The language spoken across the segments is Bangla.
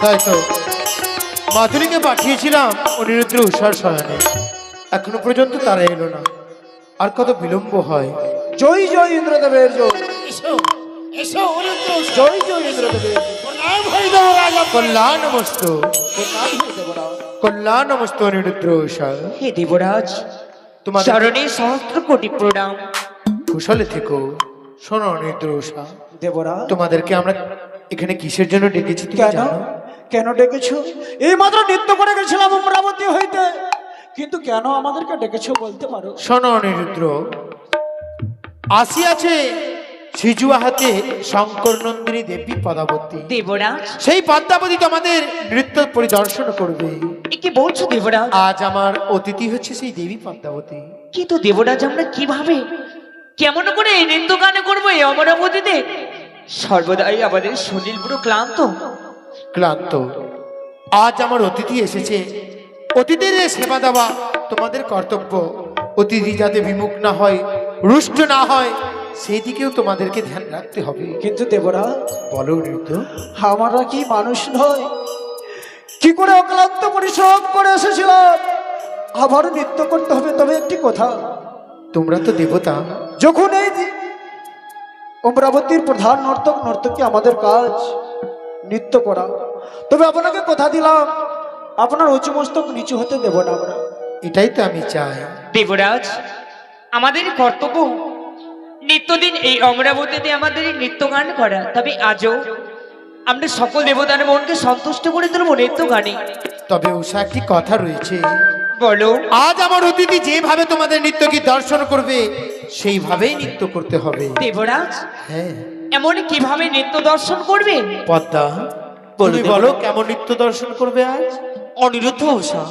তাই তো মাধুরীকে পাঠিয়েছিলাম অনিরুদ্র উষার শয়নে, এখনো পর্যন্ত তারা এলো না। আর কত বিলম্ব হয়। জয় জয় ইন্দ্রদেবের জয়। এসো এসো অনিরুদ্ধ উষা। জয় জয় ইন্দ্রদেবের প্রণাম হই দেবরাজ আপনার। কল্যাণ নমস্ত, দেবরাজ। কল্যাণ নমস্ত অনিরুদ্র উষা। হে দেবরাজ, তোমাদের চরণে সহস্র কোটি প্রণাম। কুশলে থেকো। শোনো অনিরুদ্র উষা, দেবরাজ তোমাদেরকে আমরা এখানে কিসের জন্য ডেকেছি তুমি কেন জানো? কেন ডেকেছো? এই মাত্র নৃত্য করে গেছিলাম অমরাবতী হইতে, কিন্তু কেন আমাদেরকে ডেকেছো বলতে পারো? শোনো অনিরুদ্র, আসিয়াছে সিজুয়া হাতে শঙ্কর নন্দিনী দেবী পদাবতী। দেবরাজ, সেই পদ্মাবতী তোমাদের নৃত্য পরিদর্শন করবে। এ কি বলছো দেবরাজ? আজ আমার অতিথি হচ্ছে সেই দেবী পদ্মাবতী। কিন্তু দেবরাজ, আমরা কিভাবে কেমন করে এই নৃত্য গানে করবো এই অমরাবতীতে? সর্বদাই আমাদের শরীর পুরো ক্লান্ত। ক্লান্ত, আজ আমার অতিথি এসেছে, অতিথিদের সেবা দেওয়া তোমাদের কর্তব্য। অতিথি যাতে বিমুখ না হয়, রুষ্ট না হয়, সেই দিকেও তোমাদেরকে ধ্যান রাখতে হবে। কিন্তু দেবরাজ, বলো নৃত্য, আমরা কি মানুষ নয়? কি করে অক্লান্ত পরিশ্রম করে এসেছিলাম, আবার নৃত্য করতে হবে? তবে একটি কথা, তোমরা তো দেবতা। যখন এই অমরাবতীর প্রধান নর্তক নর্তকী আমাদের কাজ নৃত্য করা, তবে আপনাকে কথা দিলাম আপনার উঁচু মস্তক নিচু হতে দেব না আমরা। এটাই তো আমি চাই। দেবরাজ, আমাদের কর্তব্য নিত্যদিন এই অমরাবতীতে আমাদের এই নৃত্য গান করা। তবে আজও আমরা সকল দেবতার মনকে সন্তুষ্ট করে তুলবো নৃত্য গানে। তবে উষা, একটি কথা রয়েছে। বলো। আজ আমার অতিথি যেভাবে তোমাদের নৃত্যকে দর্শন করবে, সেইভাবেই নৃত্য করতে হবে। দেবরাজ, হ্যাঁ এমন কিভাবে নৃত্য দর্শন করবে? পদ্মা, তুমি বলো কেমন নৃত্য দর্শন করবে আজ? অনিরুদ্ধ উষা,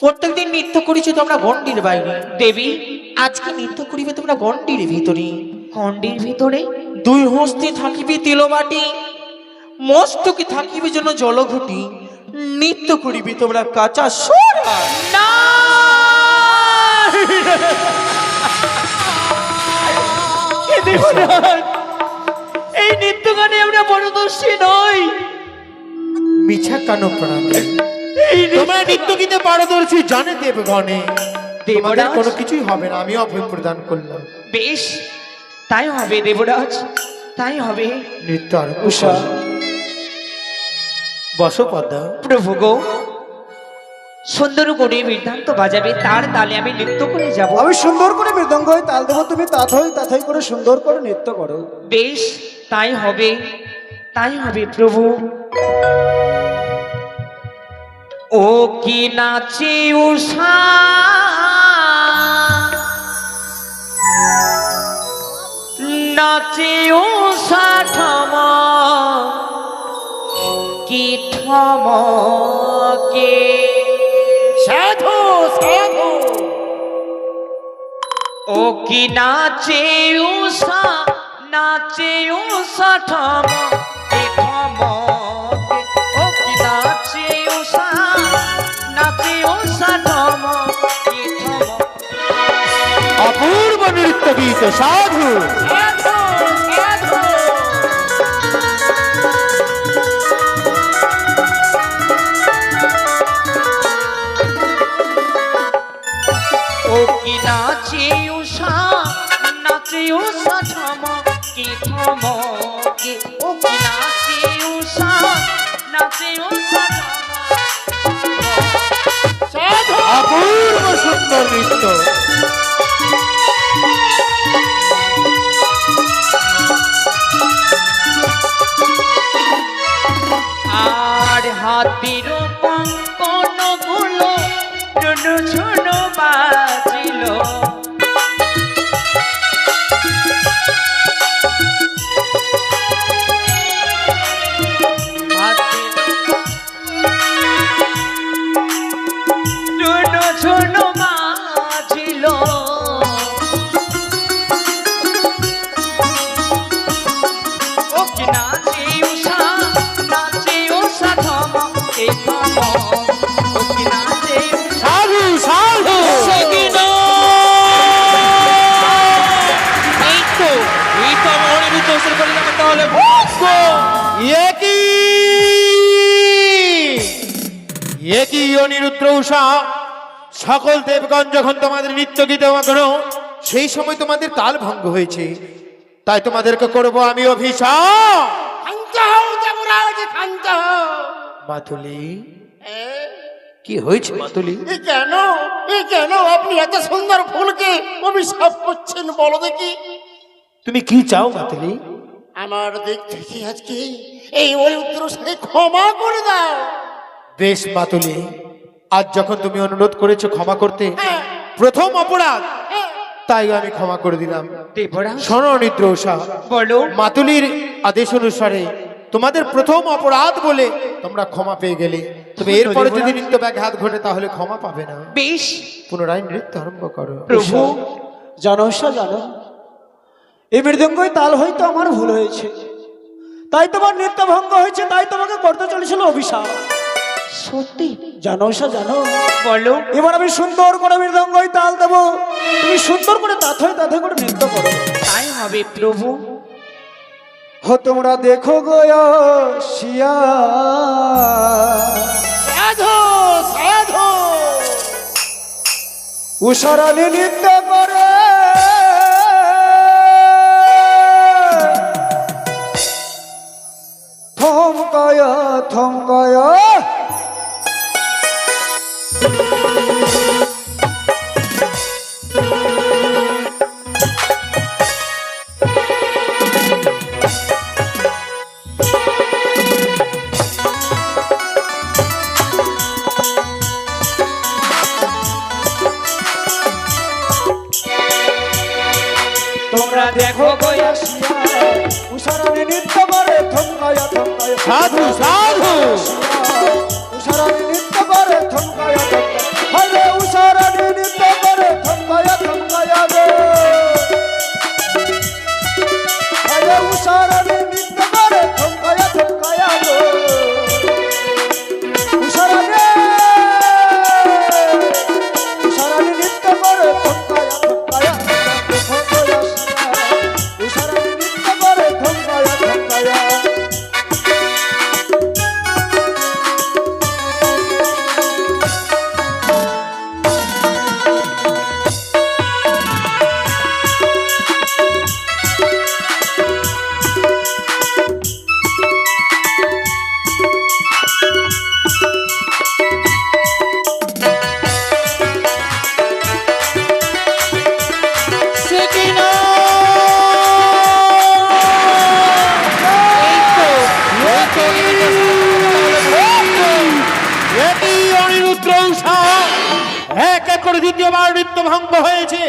প্রত্যেকদিন নৃত্য করেছি তোমরা গণ্ডির বাইরে, দেবী, আজকে নৃত্য করিবে তোমরা গণ্ডির ভিতরে। খণ্ডের ভিতরে? দুই হস্তে থাকিবে তিলবাটি, মস্তকে থাকিবে যেন জলঘটি, নৃত্য করিবে তোমরা কাঁচা সোরা। না! এ দেবরাজ, এই নৃত্য গানে আমরা পারদর্শী নই। মিছা কেন প্রাণে? এই তোমরা নৃত্য গীতে পারদর্শী জানে দেবগণে। তোমাদের দেবরাজ, কোনো কিছুই হবে না, আমি অভয় প্রদান করলাম। বেশ, তাই হবে দেবরাজ, তাই হবে। নৃত্য আর উষা, বসো পদ্মা। প্রভু গো, সুন্দর করে বৃদ্ধান্ত বাজাবে, তার তালে আমি নৃত্য করে যাব। আমি সুন্দর করে মৃদঙ্গ হয়ে তাল দেবো, তুমি তাথই করে সুন্দর করে নৃত্য করো। বেশ, তাই হবে, তাই হবে প্রভু। ও কি নাচে উষা, নাচে উষা ঠমা, কি ঠমকে। সাধু সাধু। ও কি নাচে উষা, নাচে উষা ঠমকে ঠমকে। ও কি নাচে উষা, নাচে উষা ঠমকে ঠমকে। অপূর্ব নৃত্য গীত, সাধু। সাধু সাধু। ও কি নাচে উষা, নাচে উষা ঠমকে ঠমকে। ও কি নাচে উষা, নাচে উষা ঠমকে। সাধু। অপূর্ব সুন্দর নৃত্য। আর হাতির কঙ্কন গুলো ঝুনু ঝুনু বাজিল। ঝুনু ঝুনু বাজিল। ও কি নাচে উষা, নাচে উষা ঠমকে ঠমকে। ও কি নাচে উষা। সাধু সাধু। এই তো আমার অনিরুদ্ধ উষার পরিণামে তাহলে ভোগ। এ কি অনিরুদ্র উষা, সকল দেবগণ যখন তোমাদের নৃত্য গীতে মগ্ন, সেই সময় তোমাদের তাল ভঙ্গ হয়েছে, তাই তোমাদেরকে করব আমি অভিশাপ। ক্ষান্ত হও দেবরাজ, ক্ষান্ত হও। মাতুলি, কি হয়েছে মাতুলি? এ কেন আপনি এত সুন্দর ফুলকে অভিশাপ করছেন বলো দেখি? তুমি কি চাও মাতুলি? আমার দিক থেকে আজকে এই অনিরুদ্র সাথে ক্ষমা করে দাও। বেশ মাতুলি, আজ যখন তুমি অনুরোধ করেছো ক্ষমা করতে, হ্যাঁ। প্রথম অপরাধ, তাই আমি ক্ষমা করে দিলাম। দেবরাজ শোনো অনিদ্র উষা, বলো। মাতুলির আদেশ অনুসারে তোমাদের প্রথম অপরাধ বলে তোমরা ক্ষমা পেয়ে গেলে, তবে এরপরে যদি নৃত্য ব্যাঘাত ঘটে তাহলে ক্ষমা পাবে না। বেশ পুনরায় নৃত্য আরম্ভ করো। প্রভু। জানো উষা, জানো এই মৃদঙ্গই তাল হয়তো আমার ভুল হয়েছে, তাই তোমার নৃত্য ভঙ্গ হয়েছে, তাই তোমাকে করতে চলেছিল অভিশাপ। সত্যি? জানো উষা, জানো বলো। এবার আমি সুন্দর করে মৃদঙ্গই তাল দেবো, তুমি সুন্দর করে তাথে করে নৃত্য করো। তাই হবে প্রভু। হো তোমরা দেখো গো শিয়া, সাধু সাধু উষারানী নৃত্য করে থমকায় থমকায় তোমরা দেখো গো উষারানী নৃত্য করে থমকায় থমকায় সাধু সাধু উষারানী নৃত্য করে থমকায় থমকায়, হরে উষারানী নৃত্য করে থমকায় থমকায় রে, হরে উষারানী নৃত্য করে থমকায় থমকায় রে, উষারানী উষারানী নৃত্য করে থমকায় থমকায়, উষারানী নৃত্য করে থমকায় থমকায়। একই অনিরুদ্র উষা, এক এক করে দ্বিতীয়বার নৃত্য ভঙ্গ হয়েছে।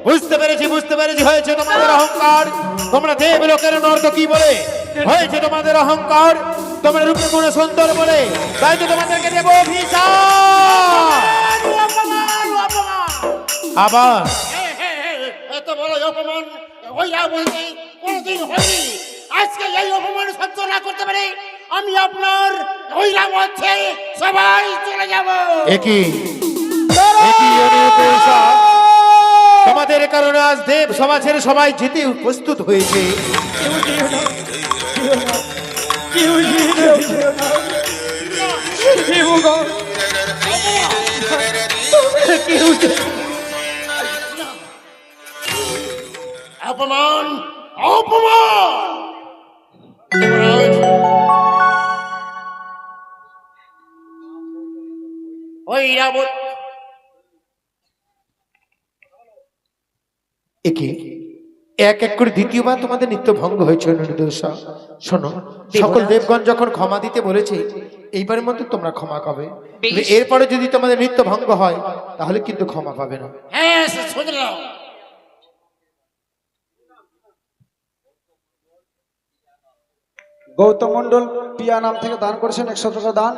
বুঝতে পেরেছি হয়েছে তোমাদের অহংকার। তোমরা দেবলোকের নর্তকী বলে হয়েছে তোমাদের অহংকার, তোমরা রূপে গুণে সুন্দর বলে, তাই তো তোমাদেরকে দেব অভিশাপ। আবার এত বড় অপমান হইয়া বলতে কোনদিন হয়নি। আজকে এই অপমান সহ্য না করতে পারে আমি আপনার হইলাম হচ্ছে সবাই চলে যাব। একই অনিরুদ্র উষা, তোমাদের কারণে আজ দেব সমাজের সবাই যেতে প্রস্তুত হয়েছে। অপমান অপমান দেবরাজ, ওই রাবত একে এক এক করে দ্বিতীয়বার তোমাদের নিত্য ভঙ্গ হয়েছে অনিরুদ্ধ উষা। শোনো, সকল দেবগণ যখন ক্ষমা দিতে বলেছে, এইবারের মতো তোমরা ক্ষমা পাবে, তবে এরপরে যদি তোমাদের নিত্য ভঙ্গ হয় তাহলে কিন্তু ক্ষমা পাবে না। হ্যাঁ শুনলাম। গৌতম মন্ডল পিয়া নাম থেকে দান করেছেন 100 টাকা দান।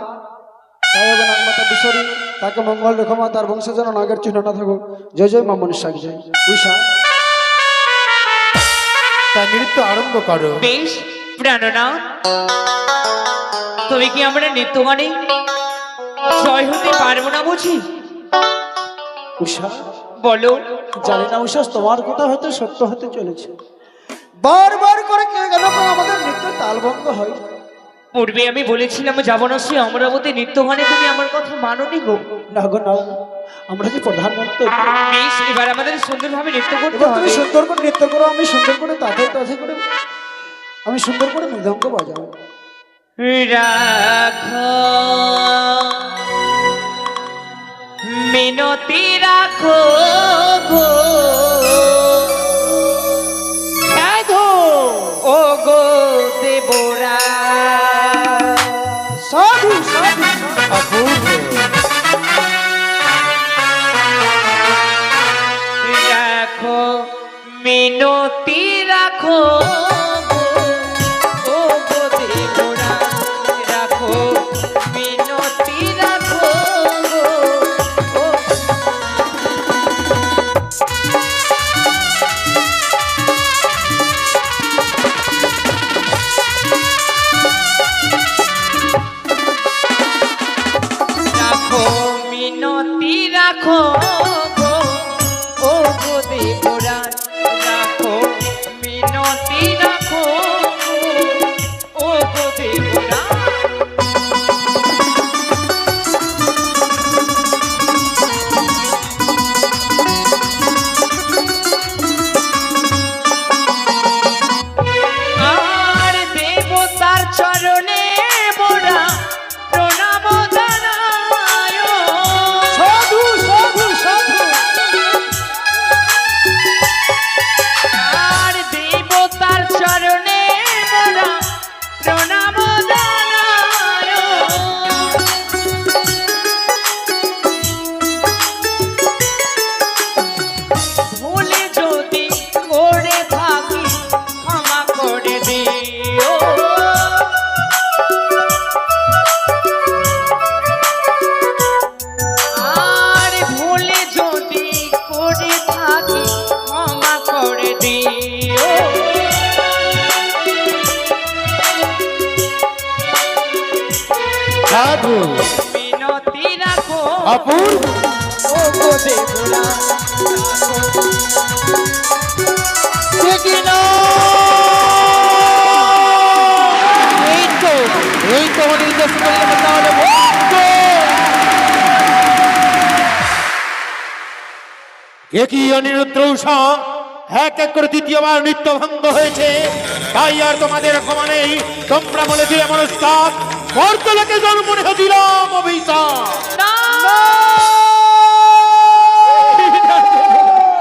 তাই হবে নাগমাতা বিশ্বরী, তাকে মঙ্গল রেখো মা, তার বংশে যেন নাগের চিহ্ন না থাকুক। জয় জয় মা মনীষাক জয়। উষা তার নৃত্য আরম্ভ করো। বেশ প্রাণনাথ, তবে কি আমরা নৃত্য গানে জয় হতে পারবো না বুঝি? উষা বলো। জানি না উষা, তোমার কথা হয়তো সত্য হতে চলেছে। বারবার করে কে কেন আমাদের নৃত্য তালভঙ্গ হয়, পূর্বে আমি বলেছিলাম যাবো না সেই অমরাবতী নৃত্যগানে, তুমি আমার কথা মানোনি গো। না গো না, আমরা যে প্রধানমন্ত্রী, বেশ, এবার আমাদের সুন্দরভাবে নৃত্য করতে এবার তুমি হবে। সুন্দর করে নৃত্য করো, আমি সুন্দর করে তাতে তাতে করে আমি সুন্দর করে মৃদঙ্গ বাজাবো। রাখো মিনতি রাখো গো, ও গো দেবরা। সাধু সাধু রাখো মিনতি রাখো গো, ও গো দেবরা। রাখো মিনতি রাখো গো, ও রাখো মিনতি রাখো গো, ও গো দেবরা। রাখো মিনতি রাখো গো, ও গো দেবরা। আর দেবতার চরণে মোরা প্রণাম জানায়। সাধু সাধু সাধু আর দেবতার চরণে মোরা প্রণাম জানায়। ভুলে যদি করে থাকি ক্ষমা করে দিও। আর ভুলে যদি করে থাকি ক্ষমা করে দিও। সাধু মিনতি রাখো অপূর্ব ও গো দেবরা। এই তো নির্দেশ করলে তাহলে একই অনিরুদ্ধ উষা এক এক করে দ্বিতীয়বার নৃত্য ভঙ্গ হয়েছে, তাই আর তোমাদের ক্ষমা নেই। তোমরা বলে দিয়ে মনস্তাপ বর্তলাকে জন্ম নিয়ে দিলাম অভিশাপ।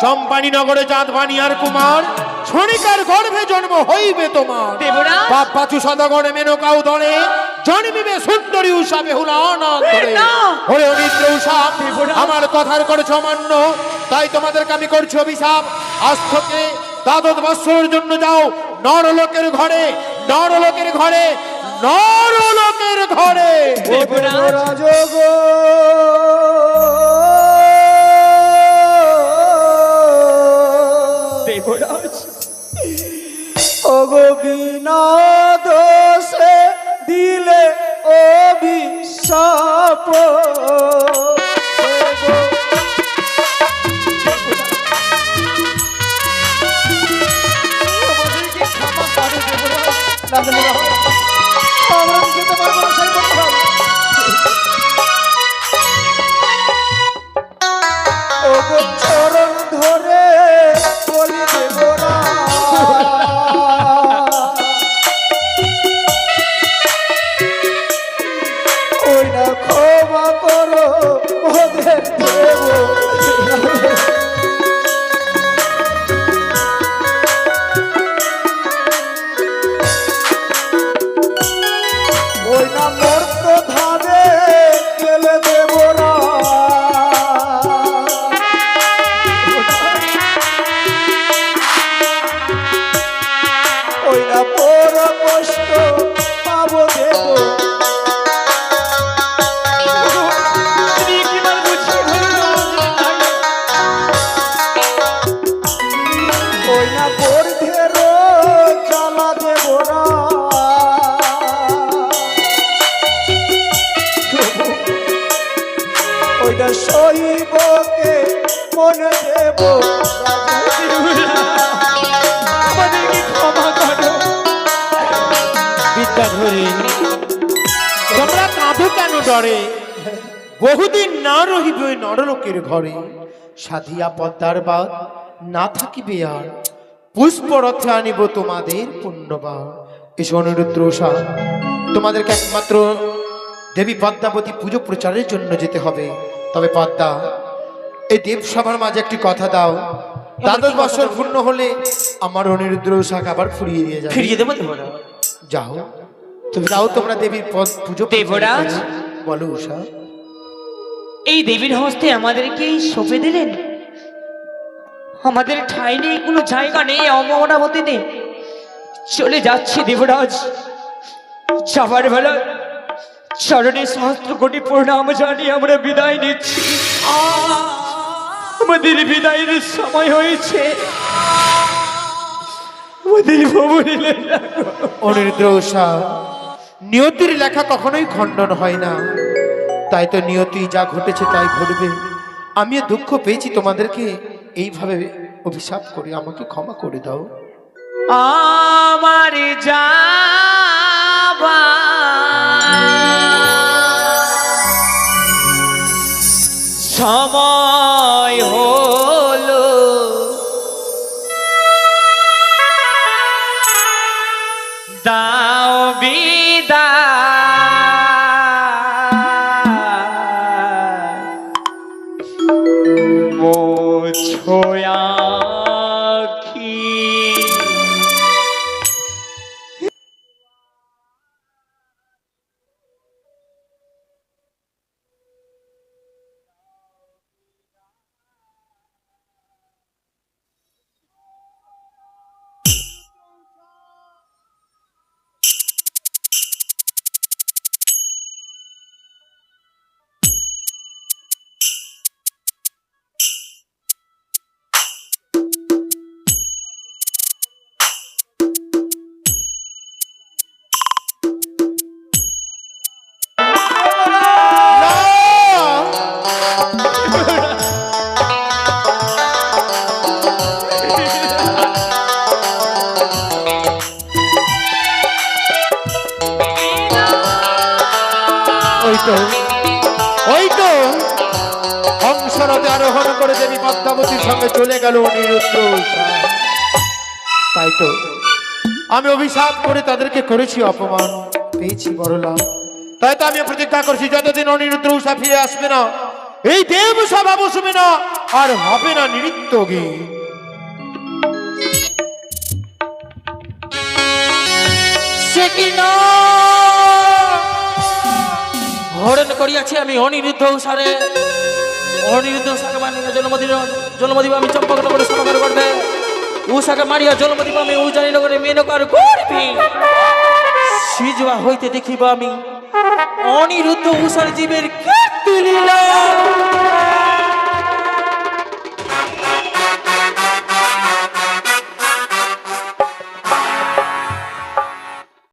চম্পানি নগরে চাঁদ বানিয়ার কুমার শনিকার গর্ভে জন্ম হইবে তোমার। দেবরা। বাপ পাচু সদাগরে মেনকাও দলে জন্মিবে সুন্দরী উষা বেহুলা অনন্তরে। না। ওরে অনিদ্র উষা, আমার কথার করেছ অমান্য, তাই তোমাদেরকে আমি করছি অভিশাপ। আজ থেকে দ্বাদশ বৎসরের জন্য যাও নরলোকের ঘরে, নরলোকের ঘরে, নরলোকের ঘরে। দেবরাজ গো দেবরাজ ওগো বিনা দোষে দিলে অভিশাপ। আমাদেরকে ক্ষমা করো দেবরাজ। আমরা যেতে পারবো না, সেই করতে হবে। ওগো চরণ ধরে বলি দেবরা, ওই না ক্ষমা করো ওদের দেব। ওই না মর্ত ধাবে গেলে দেবরা, ওই না পর কষ্ট পাবো দেব। তুমি একবার বুঝিয়ে বলো। ওই না বর্ধের জ্বালা দেবরা, ওইটা সইবকে মনে দেব। আমাদেরকে ক্ষমা করো। বিদ্যাধরী ডরে বহুদিন না রহিবে ওই নরলোকের ঘরে। সাধিয়া পদ্মার বাদ না থাকিবে আর, পুষ্পরথে আনিব তোমাদের পুণ্যবার। এসো অনিরুদ্ধ উষা, তোমাদেরকে একমাত্র দেবী পদ্মাবতী পুজো প্রচারের জন্য যেতে হবে। তবে পদ্মা, এই দেবসভার মাঝে একটি কথা দাও, দ্বাদশ বছর পূর্ণ হলে আমার অনিরুদ্ধ উষাকে আবার ফুরিয়ে দিয়ে যাবে। ফিরিয়ে দেবো দেবরাজ। যাও, তুমি যাও, তোমরা দেবীর পুজো দেবরাজ? বলো উষা। এই দেবীর হস্তে আমাদেরকে সঁপে দিলেন। আমাদের ঠাঁই নেই, কোনো জায়গা নেই অমরাবতীতে। চলে যাচ্ছি দেবরাজ। যাবার বেলা চরণে সহস্র কোটি প্রণাম জানিয়ে আমরা বিদায় নিচ্ছি। আমাদের বিদায়ের সময় হয়েছে। আমাদের ভবনে অনিরুদ্ধ উষা, নিয়তির লেখা কখনোই খণ্ডন হয় না, তাই তো নিয়তি যা ঘটেছে তাই ঘটবে। আমিও দুঃখ পেয়েছি, তোমাদেরকে এইভাবে অভিশাপ করে আমাকে ক্ষমা করে দাও। আমার যাবা সময় হলো, দাও বিদায় মোছো আঁখি। ওই তো হংসরথে আরোহণ করে দেবী পদ্মাবতীর সঙ্গে চলে গেল অনিরুদ্ধ উষা। তাই তো আমি অভিশাপ করে তাদেরকে করেছি অপমান, পেয়েছি বড় লাভ। তাই তো আমি প্রতিজ্ঞা করছি, যতদিন অনিরুদ্ধ উষা ফিরে আসবে না, এই দেব সভা বসবে না, আর হবে না নৃত্য গীত। সে কি না হরণ করিয়াছি আমি অনিরুদ্ধ উষারে। অনিরুদ্ধ উষাকে মানিয়া জন্মদিব আমি চম্পকনগরে সমাগর করবে। উষাকে মারিয়া জন্মদিব আমি উজানিনগরে মেনকার করবি। সিজুয়া হইতে দেখিব আমি অনিরুদ্ধ উষার জীবের কীর্তি লীলা।